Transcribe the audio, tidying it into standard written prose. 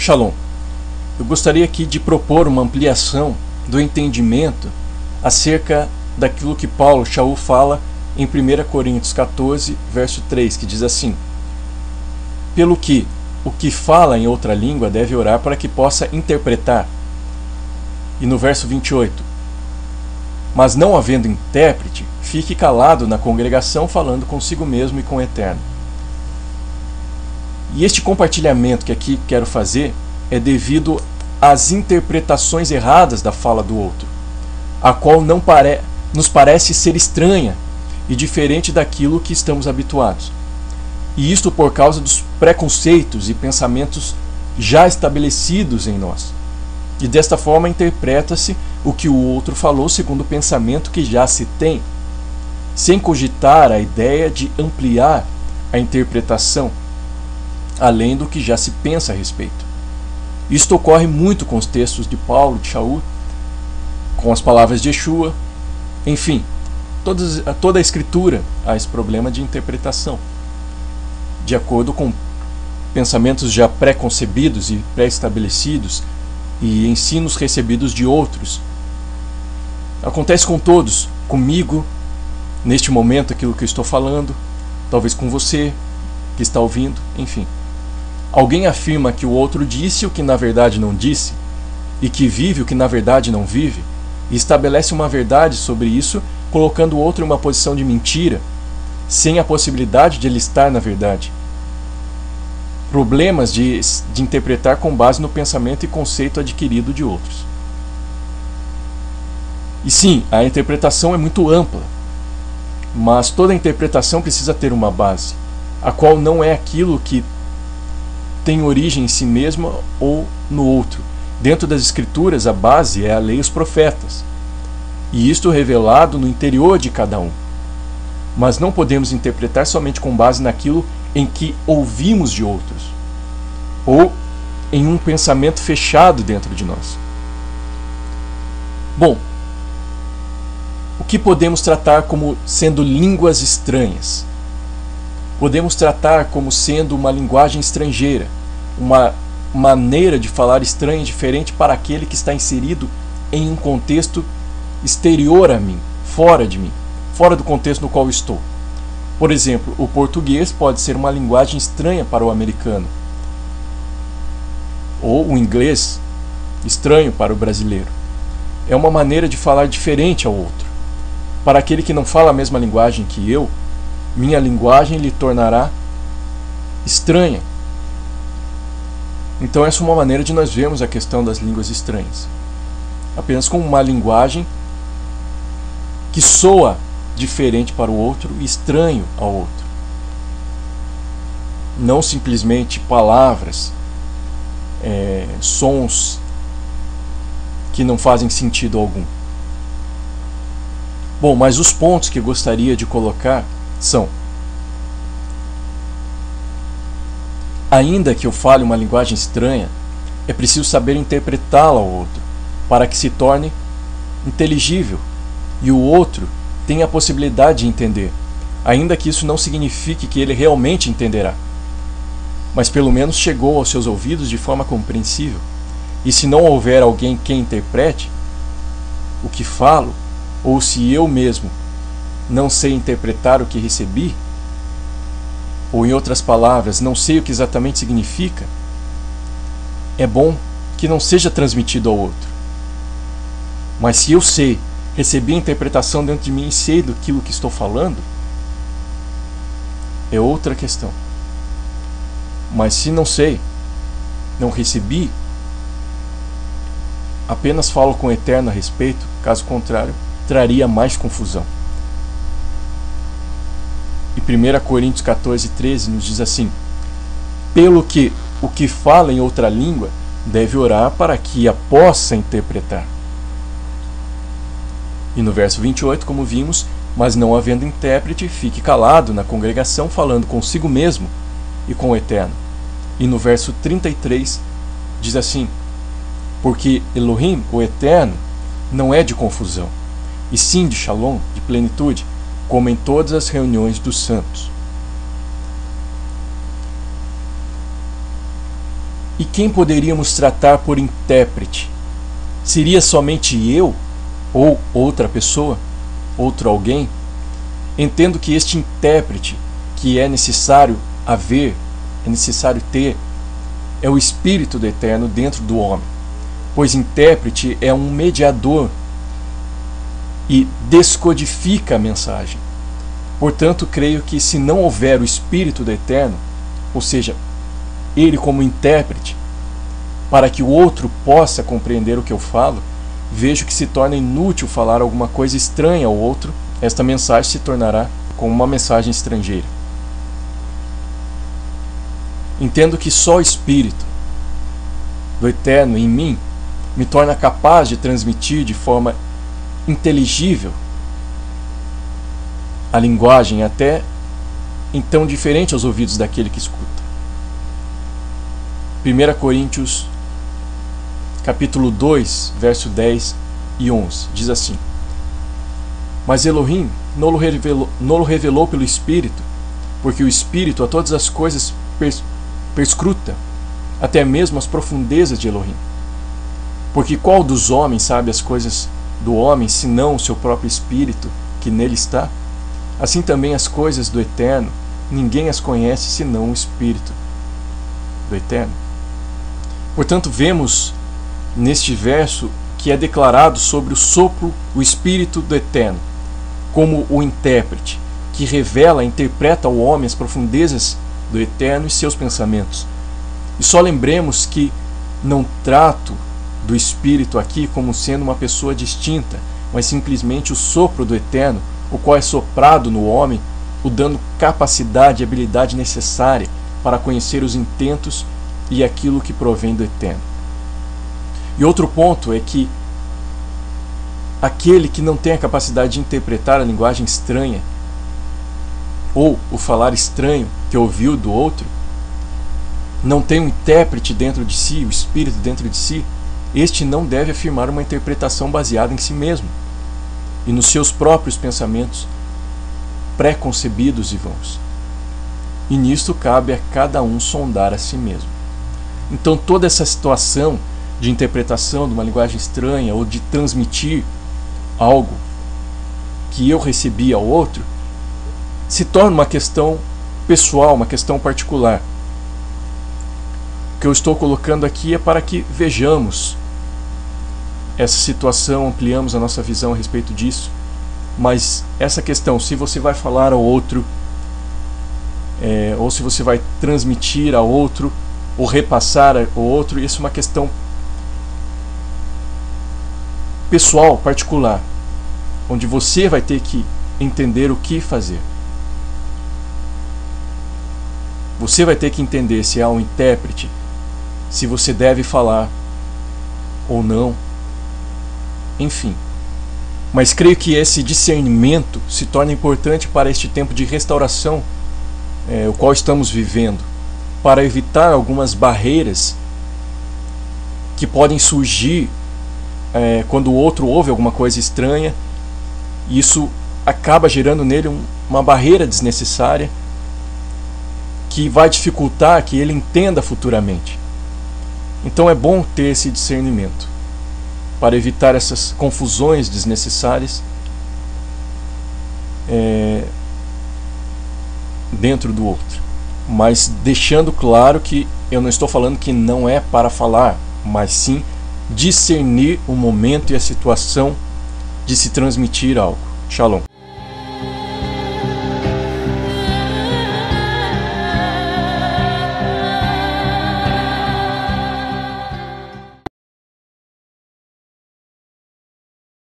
Shalom. Eu gostaria aqui de propor uma ampliação do entendimento acerca daquilo que Paulo Shaul fala em 1 Coríntios 14, verso 3, que diz assim: pelo que o que fala em outra língua deve orar para que possa interpretar. E no verso 28, mas não havendo intérprete, fique calado na congregação, falando consigo mesmo e com o Eterno. E este compartilhamento que aqui quero fazer é devido às interpretações erradas da fala do outro, a qual nos parece ser estranha e diferente daquilo que estamos habituados. E isto por causa dos preconceitos e pensamentos já estabelecidos em nós. E desta forma interpreta-se o que o outro falou segundo o pensamento que já se tem, sem cogitar a ideia de ampliar a interpretação, além do que já se pensa a respeito. Isto ocorre muito com os textos de Paulo, de Shaul, com as palavras de Yeshua, enfim, toda a escritura há esse problema de interpretação, de acordo com pensamentos já pré-concebidos e pré-estabelecidos e ensinos recebidos de outros. Acontece com todos, comigo, neste momento aquilo que eu estou falando, talvez com você que está ouvindo, enfim. Alguém afirma que o outro disse o que na verdade não disse, e que vive o que na verdade não vive, e estabelece uma verdade sobre isso, colocando o outro em uma posição de mentira, sem a possibilidade de ele estar na verdade. Problemas de interpretar com base no pensamento e conceito adquirido de outros. E sim, a interpretação é muito ampla, mas toda interpretação precisa ter uma base, a qual não é aquilo que tem origem em si mesma ou no outro. Dentro das Escrituras, a base é a lei e os profetas, e isto revelado no interior de cada um. Mas não podemos interpretar somente com base naquilo em que ouvimos de outros, ou em um pensamento fechado dentro de nós. Bom, o que podemos tratar como sendo línguas estranhas? Podemos tratar como sendo uma linguagem estrangeira, uma maneira de falar estranha e diferente para aquele que está inserido em um contexto exterior a mim, fora de mim, fora do contexto no qual estou. Por exemplo, o português pode ser uma linguagem estranha para o americano, ou o inglês estranho para o brasileiro. É uma maneira de falar diferente ao outro. Para aquele que não fala a mesma linguagem que eu, minha linguagem lhe tornará estranha. Então essa é uma maneira de nós vermos a questão das línguas estranhas, apenas como uma linguagem que soa diferente para o outro e estranho ao outro. Não simplesmente palavras, sons que não fazem sentido algum. Bom, mas os pontos que eu gostaria de colocar são: ainda que eu fale uma linguagem estranha, é preciso saber interpretá-la ao outro, para que se torne inteligível e o outro tenha a possibilidade de entender, ainda que isso não signifique que ele realmente entenderá, mas pelo menos chegou aos seus ouvidos de forma compreensível. E se não houver alguém que interprete o que falo, ou se eu mesmo não sei interpretar o que recebi, ou em outras palavras, não sei o que exatamente significa, é bom que não seja transmitido ao outro. Mas se eu sei, recebi a interpretação dentro de mim e sei daquilo que estou falando, é outra questão. Mas se não sei, não recebi, apenas falo com o Eterno a respeito, caso contrário, traria mais confusão. E 1 Coríntios 14, 13 nos diz assim: pelo que o que fala em outra língua deve orar para que a possa interpretar. E no verso 28, como vimos, mas não havendo intérprete, fique calado na congregação, falando consigo mesmo e com o Eterno. E no verso 33 diz assim: porque Elohim, o Eterno, não é de confusão, e sim de shalom, de plenitude, como em todas as reuniões dos santos. E quem poderíamos tratar por intérprete? Seria somente eu ou outra pessoa, outro alguém? Entendo que este intérprete que é necessário haver, é necessário ter, é o Espírito do Eterno dentro do homem, pois intérprete é um mediador e descodifica a mensagem. Portanto, creio que se não houver o Espírito do Eterno, ou seja, ele como intérprete, para que o outro possa compreender o que eu falo, vejo que se torna inútil falar alguma coisa estranha ao outro, esta mensagem se tornará como uma mensagem estrangeira. Entendo que só o Espírito do Eterno em mim me torna capaz de transmitir de forma inteligível a linguagem, até então diferente aos ouvidos daquele que escuta. 1 Coríntios capítulo 2, verso 10 e 11, diz assim: Mas Elohim não-lo revelou pelo Espírito, porque o Espírito a todas as coisas perscruta, até mesmo as profundezas de Elohim. Porque qual dos homens sabe as coisas do homem, senão o seu próprio Espírito que nele está? Assim também as coisas do Eterno, ninguém as conhece senão o Espírito do Eterno. Portanto, vemos neste verso que é declarado sobre o sopro, o Espírito do Eterno, como o intérprete, que revela, interpreta ao homem as profundezas do Eterno e seus pensamentos. E só lembremos que não trato do Espírito aqui como sendo uma pessoa distinta, mas simplesmente o sopro do Eterno, o qual é soprado no homem, o dando capacidade e habilidade necessária para conhecer os intentos e aquilo que provém do Eterno. E outro ponto é que aquele que não tem a capacidade de interpretar a linguagem estranha ou o falar estranho que ouviu do outro, não tem um intérprete dentro de si, o Espírito dentro de si, este não deve afirmar uma interpretação baseada em si mesmo e nos seus próprios pensamentos pré-concebidos e vãos. E nisto cabe a cada um sondar a si mesmo. Então toda essa situação de interpretação de uma linguagem estranha ou de transmitir algo que eu recebi ao outro se torna uma questão pessoal, uma questão particular. O que eu estou colocando aqui é para que vejamos essa situação, ampliamos a nossa visão a respeito disso. Mas essa questão, se você vai falar ao outro, ou se você vai transmitir ao outro, ou repassar ao outro, isso é uma questão pessoal, particular, onde você vai ter que entender o que fazer. Você vai ter que entender se há um intérprete, se você deve falar ou não, enfim. Mas creio que esse discernimento se torna importante para este tempo de restauração, o qual estamos vivendo, para evitar algumas barreiras que podem surgir quando o outro ouve alguma coisa estranha, e isso acaba gerando nele uma barreira desnecessária que vai dificultar que ele entenda futuramente. Então é bom ter esse discernimento para evitar essas confusões desnecessárias dentro do outro, mas deixando claro que eu não estou falando que não é para falar, mas sim discernir o momento e a situação de se transmitir algo. Shalom.